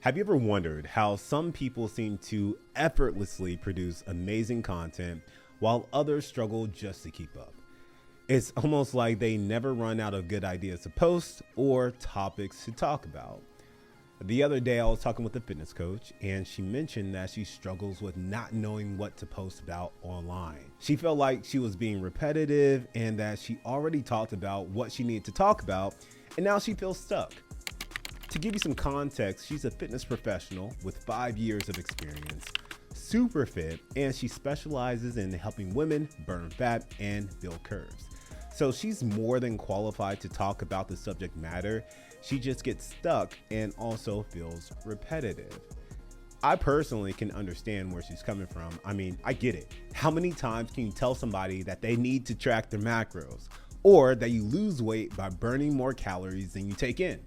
Have you ever wondered how some people seem to effortlessly produce amazing content while others struggle just to keep up? It's almost like they never run out of good ideas to post or topics to talk about. The other day, I was talking with a fitness coach, and she mentioned that she struggles with not knowing what to post about online. She felt like she was being repetitive and that she already talked about what she needed to talk about, and now she feels stuck. To give you some context, she's a fitness professional with 5 years of experience, super fit, and she specializes in helping women burn fat and build curves. So she's more than qualified to talk about the subject matter. She just gets stuck and also feels repetitive. I personally can understand where she's coming from. I mean, I get it. How many times can you tell somebody that they need to track their macros or that you lose weight by burning more calories than you take in?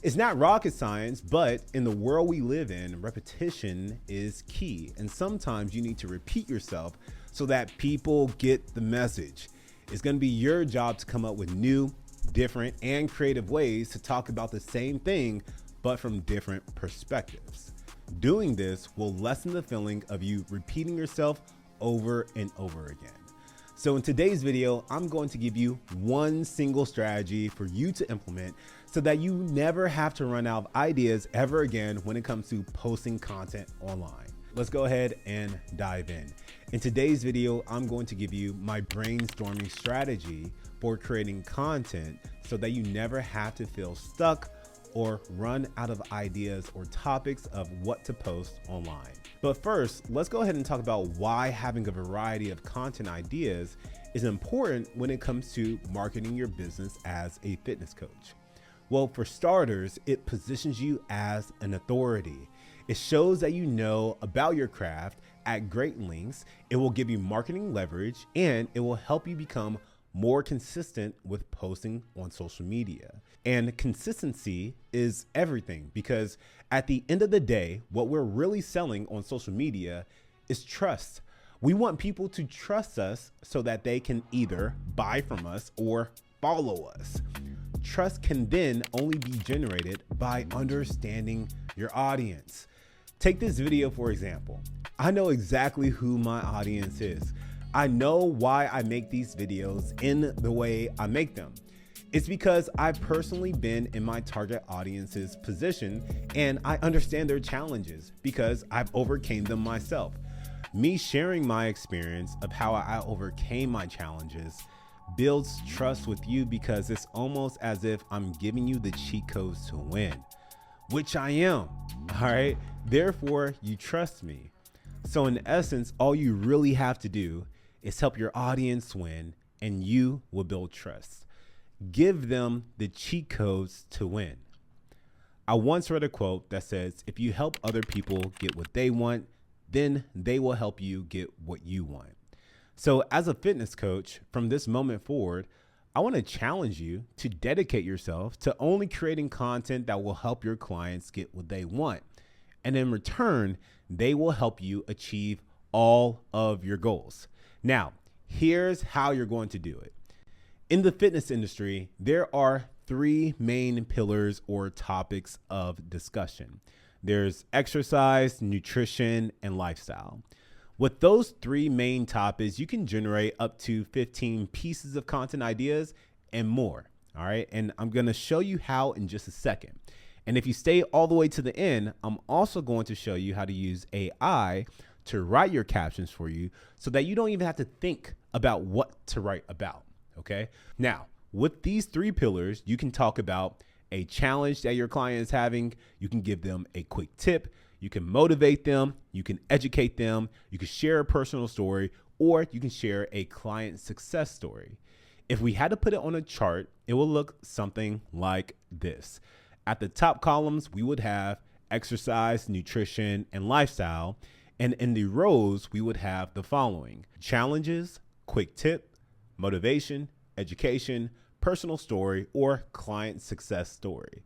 It's not rocket science, but in the world we live in, repetition is key. And sometimes you need to repeat yourself so that people get the message. It's going to be your job to come up with new, different, and creative ways to talk about the same thing, but from different perspectives. Doing this will lessen the feeling of you repeating yourself over and over again. So in today's video, I'm going to give you one single strategy for you to implement so that you never have to run out of ideas ever again when it comes to posting content online. Let's go ahead and dive in. In today's video, I'm going to give you my brainstorming strategy for creating content so that you never have to feel stuck or run out of ideas or topics of what to post online. But first, let's go ahead and talk about why having a variety of content ideas is important when it comes to marketing your business as a fitness coach. Well, for starters, it positions you as an authority. It shows that you know about your craft at great lengths. It will give you marketing leverage, and it will help you become more consistent with posting on social media. And consistency is everything, because at the end of the day, what we're really selling on social media is trust. We want people to trust us so that they can either buy from us or follow us. Trust can then only be generated by understanding your audience. Take this video, for example. I know exactly who my audience is. I know why I make these videos in the way I make them. It's because I've personally been in my target audience's position, and I understand their challenges because I've overcame them myself. Me sharing my experience of how I overcame my challenges builds trust with you, because it's almost as if I'm giving you the cheat codes to win, which I am. All right. Therefore, you trust me. So in essence, all you really have to do is help your audience win, and you will build trust. Give them the cheat codes to win. I once read a quote that says, if you help other people get what they want, then they will help you get what you want. So as a fitness coach, from this moment forward, I want to challenge you to dedicate yourself to only creating content that will help your clients get what they want. And in return, they will help you achieve all of your goals. Now, here's how you're going to do it. In the fitness industry, there are 3 main pillars or topics of discussion. There's exercise, nutrition, and lifestyle. With those 3 main topics, you can generate up to 15 pieces of content ideas and more. All right. And I'm going to show you how in just a second. And if you stay all the way to the end, I'm also going to show you how to use AI to write your captions for you so that you don't even have to think about what to write about. Okay. Now, with these 3 pillars, you can talk about a challenge that your client is having. You can give them a quick tip. You can motivate them. You can educate them. You can share a personal story, or you can share a client success story. If we had to put it on a chart, it will look something like this. At the top columns, we would have exercise, nutrition, and lifestyle. And in the rows, we would have the following: challenges, quick tip, motivation, education, personal story, or client success story.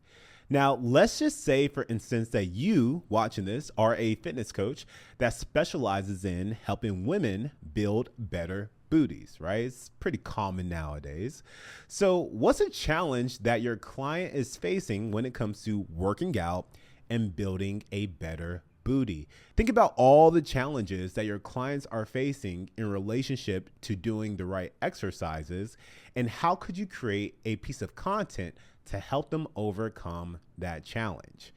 Now, let's just say, for instance, that you watching this are a fitness coach that specializes in helping women build better booties, right? It's pretty common nowadays. So what's a challenge that your client is facing when it comes to working out and building a better booty. Think about all the challenges that your clients are facing in relationship to doing the right exercises, and how could you create a piece of content to help them overcome that challenge?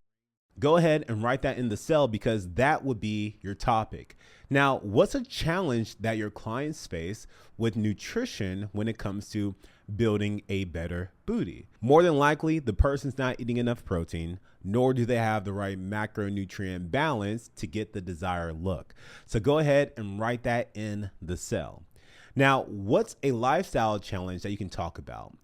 Go ahead and write that in the cell because that would be your topic. Now, what's a challenge that your clients face with nutrition when it comes to building a better booty? More than likely, the person's not eating enough protein, nor do they have the right macronutrient balance to get the desired look. So go ahead and write that in the cell. Now, what's a lifestyle challenge that you can talk about?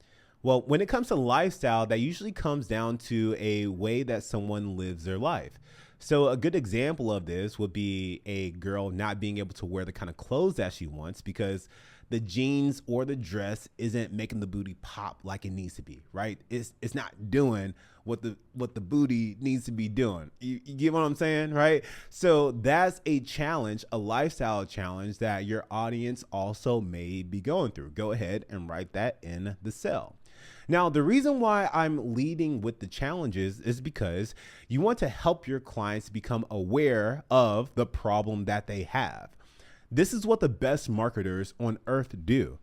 Well, when it comes to lifestyle, that usually comes down to a way that someone lives their life. So a good example of this would be a girl not being able to wear the kind of clothes that she wants because the jeans or the dress isn't making the booty pop like it needs to be, right? It's not doing what the booty needs to be doing. You get what I'm saying, right? So that's a challenge, a lifestyle challenge that your audience also may be going through. Go ahead and write that in the cell. Now, the reason why I'm leading with the challenges is because you want to help your clients become aware of the problem that they have. This is what the best marketers on earth do.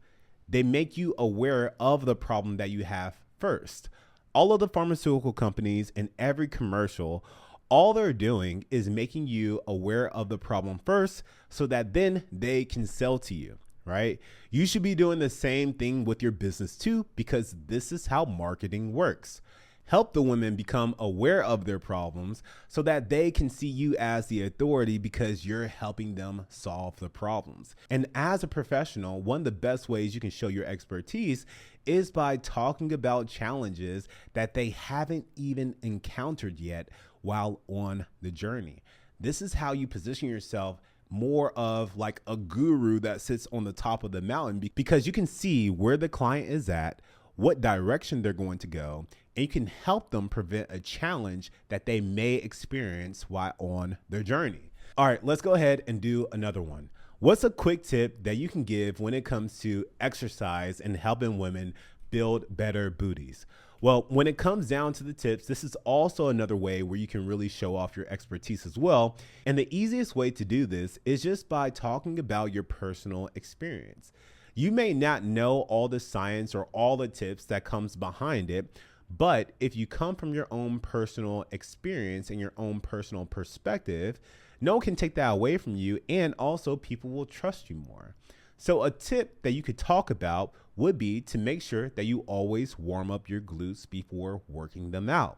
They make you aware of the problem that you have first. All of the pharmaceutical companies and every commercial, all they're doing is making you aware of the problem first so that then they can sell to you. Right? You should be doing the same thing with your business too, because this is how marketing works. Help the women become aware of their problems so that they can see you as the authority because you're helping them solve the problems. And as a professional, one of the best ways you can show your expertise is by talking about challenges that they haven't even encountered yet while on the journey. This is how you position yourself more of like a guru that sits on the top of the mountain, because you can see where the client is at, what direction they're going to go, and you can help them prevent a challenge that they may experience while on their journey. All right, let's go ahead and do another one. What's a quick tip that you can give when it comes to exercise and helping women build better booties? Well, when it comes down to the tips, this is also another way where you can really show off your expertise as well. And the easiest way to do this is just by talking about your personal experience. You may not know all the science or all the tips that comes behind it, but if you come from your own personal experience and your own personal perspective, no one can take that away from you, and also people will trust you more. So a tip that you could talk about would be to make sure that you always warm up your glutes before working them out.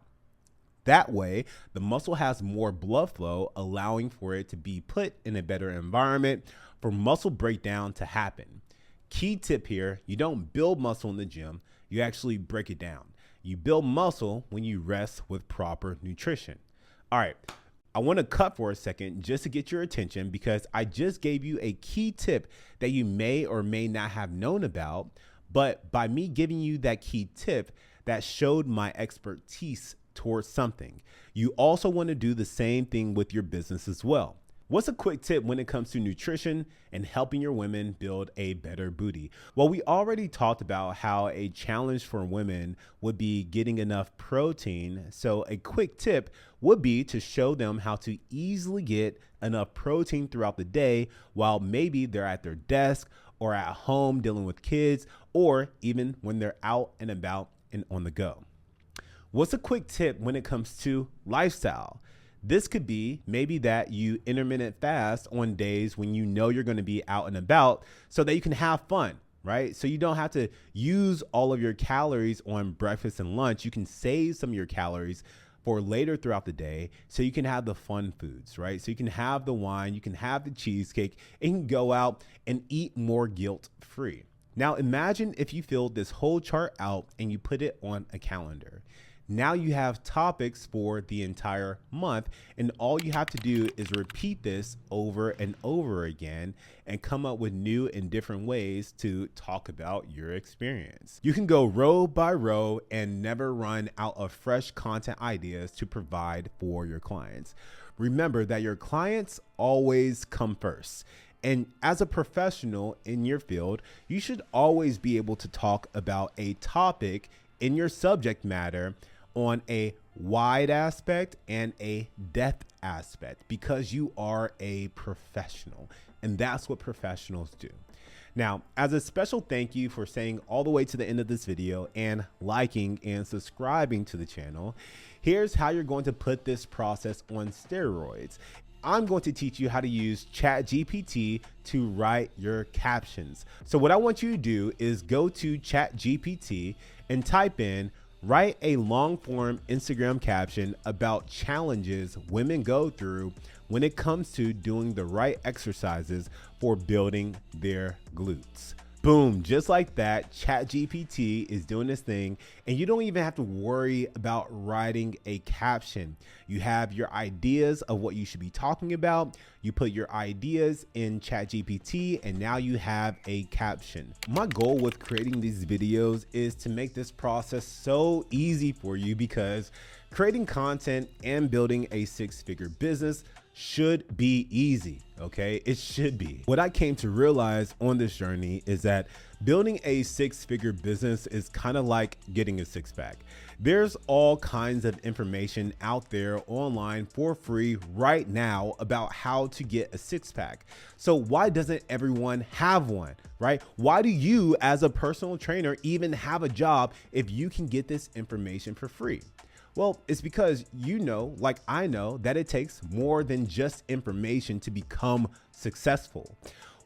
That way, the muscle has more blood flow, allowing for it to be put in a better environment for muscle breakdown to happen. Key tip here, you don't build muscle in the gym, you actually break it down. You build muscle when you rest with proper nutrition. All right. I want to cut for a second just to get your attention because I just gave you a key tip that you may or may not have known about, but by me giving you that key tip, that showed my expertise towards something. You also want to do the same thing with your business as well. What's a quick tip when it comes to nutrition and helping your women build a better booty? Well, we already talked about how a challenge for women would be getting enough protein. So a quick tip would be to show them how to easily get enough protein throughout the day while maybe they're at their desk or at home dealing with kids, or even when they're out and about and on the go. What's a quick tip when it comes to lifestyle? This could be maybe that you intermittent fast on days when you know you're going to be out and about so that you can have fun, right? So you don't have to use all of your calories on breakfast and lunch. You can save some of your calories for later throughout the day so you can have the fun foods, right? So you can have the wine, you can have the cheesecake, and you can go out and eat more guilt-free. Now imagine if you filled this whole chart out and you put it on a calendar. Now you have topics for the entire month, and all you have to do is repeat this over and over again and come up with new and different ways to talk about your experience. You can go row by row and never run out of fresh content ideas to provide for your clients. Remember that your clients always come first. And as a professional in your field, you should always be able to talk about a topic in your subject matter on a wide aspect and a depth aspect because you are a professional, and that's what professionals do. Now, as a special thank you for staying all the way to the end of this video and liking and subscribing to the channel, here's how you're going to put this process on steroids. I'm going to teach you how to use ChatGPT to write your captions. So what I want you to do is go to ChatGPT and type in, write a long form Instagram caption about challenges women go through when it comes to doing the right exercises for building their glutes. Boom, just like that, ChatGPT is doing this thing, and you don't even have to worry about writing a caption. You have your ideas of what you should be talking about. You put your ideas in ChatGPT, and now you have a caption. My goal with creating these videos is to make this process so easy for you, because creating content and building a six-figure business should be easy, okay? It should be. What I came to realize on this journey is that building a six-figure business is kind of like getting a six-pack. There's all kinds of information out there online for free right now about how to get a six-pack. So why doesn't everyone have one, right? Why do you as a personal trainer even have a job if you can get this information for free? Well, it's because you know, like I know, that it takes more than just information to become successful.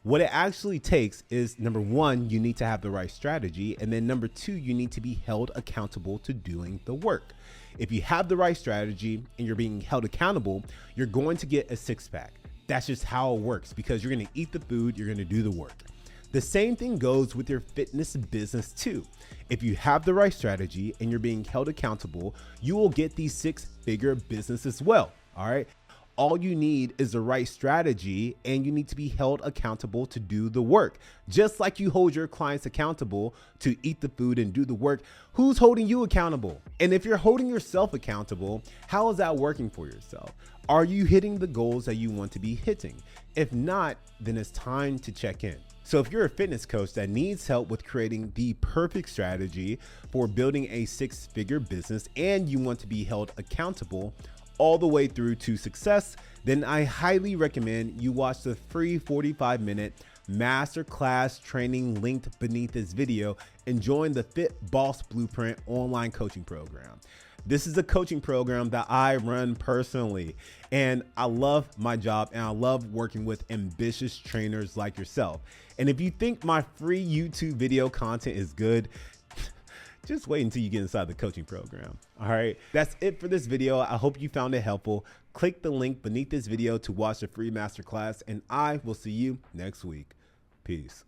What it actually takes is, number one, you need to have the right strategy. And then number two, you need to be held accountable to doing the work. If you have the right strategy and you're being held accountable, you're going to get a six-pack. That's just how it works, because you're going to eat the food, you're going to do the work. The same thing goes with your fitness business too. If you have the right strategy and you're being held accountable, you will get these six-figure business as well, all right? All you need is the right strategy, and you need to be held accountable to do the work. Just like you hold your clients accountable to eat the food and do the work, who's holding you accountable? And if you're holding yourself accountable, how is that working for yourself? Are you hitting the goals that you want to be hitting? If not, then it's time to check in. So if you're a fitness coach that needs help with creating the perfect strategy for building a six-figure business, and you want to be held accountable all the way through to success, then I highly recommend you watch the free 45-minute masterclass training linked beneath this video and join the Fit Boss Blueprint online coaching program. This is a coaching program that I run personally, and I love my job and I love working with ambitious trainers like yourself. And if you think my free YouTube video content is good, just wait until you get inside the coaching program. All right, that's it for this video. I hope you found it helpful. Click the link beneath this video to watch the free masterclass, and I will see you next week. Peace.